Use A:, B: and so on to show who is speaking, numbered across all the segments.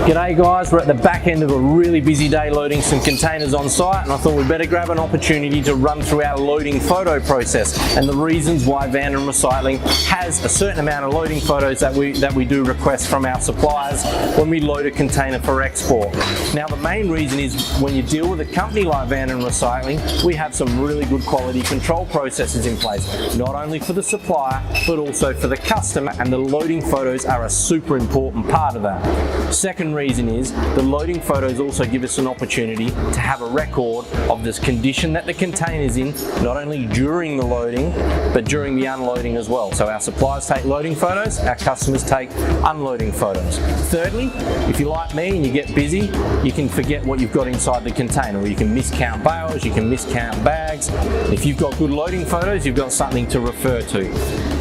A: G'day guys, we're at the back end of a really busy day loading some containers on site, and I thought we'd better grab an opportunity to run through our loading photo process and the reasons why Vanden Recycling has a certain amount of loading photos that we do request from our suppliers when we load a container for export. Now the main reason is when you deal with a company like Vanden Recycling, we have some really good quality control processes in place, not only for the supplier but also for the customer, and the loading photos are a super important part of that. Second reason is the loading photos also give us an opportunity to have a record of this condition that the container's in, not only during the loading but during the unloading as well. So our suppliers take loading photos, our customers take unloading photos. Thirdly, if you're like me and you get busy, you can forget what you've got inside the container, or you can miscount bales, you can miscount bags. If you've got good loading photos, you've got something to refer to.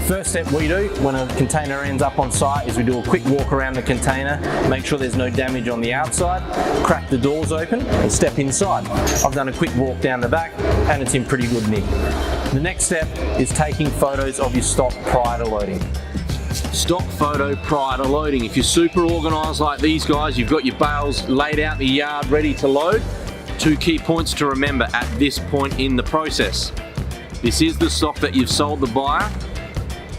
A: First step we do when a container ends up on site is we do a quick walk around the container, make sure there's no damage on the outside, crack the doors open and step inside. I've done a quick walk down the back and it's in pretty good nick. The next step is taking photos of your stock prior to loading. Stock photo prior to loading. If you're super organised like these guys, you've got your bales laid out in the yard ready to load. Two key points to remember at this point in the process. This is the stock that you've sold the buyer,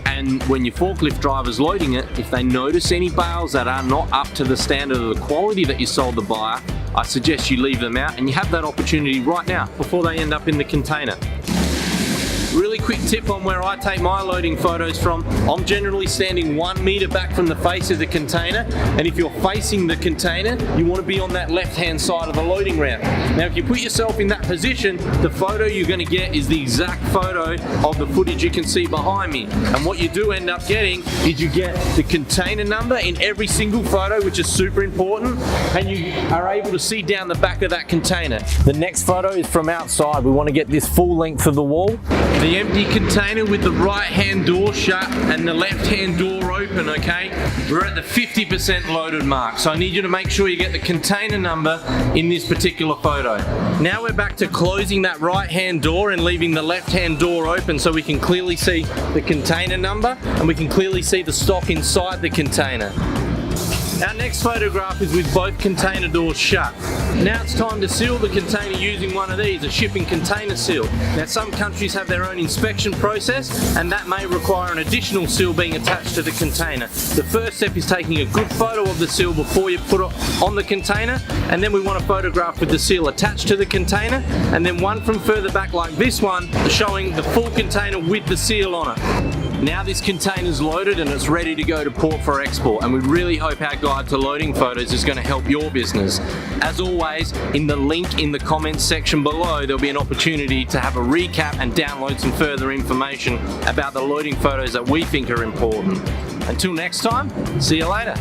A: and when your forklift driver's loading it, if they notice any bales that are not up to the standard of the quality that you sold the buyer, I suggest you leave them out, and you have that opportunity right now before they end up in the container. Really quick tip on where I take my loading photos from. I'm generally standing 1 meter back from the face of the container, and if you're facing the container, you want to be on that left-hand side of the loading ramp. Now, if you put yourself in that position, the photo you're going to get is the exact photo of the footage you can see behind me. And what you do end up getting is you get the container number in every single photo, which is super important, and you are able to see down the back of that container. The next photo is from outside. We want to get this full length of the wall. The empty container with the right-hand door shut and the left-hand door open, okay? We're at the 50% loaded mark, so I need you to make sure you get the container number in this particular photo. Now we're back to closing that right-hand door and leaving the left-hand door open so we can clearly see the container number and we can clearly see the stock inside the container. Our next photograph is with both container doors shut. Now it's time to seal the container using one of these, a shipping container seal. Now some countries have their own inspection process, and that may require an additional seal being attached to the container. The first step is taking a good photo of the seal before you put it on the container, and then we want a photograph with the seal attached to the container, and then one from further back like this one showing the full container with the seal on it. Now this container's loaded and it's ready to go to port for export, and we really hope our guide to loading photos is going to help your business. As always, in the link in the comments section below, there'll be an opportunity to have a recap and download some further information about the loading photos that we think are important. Until next time, see you later.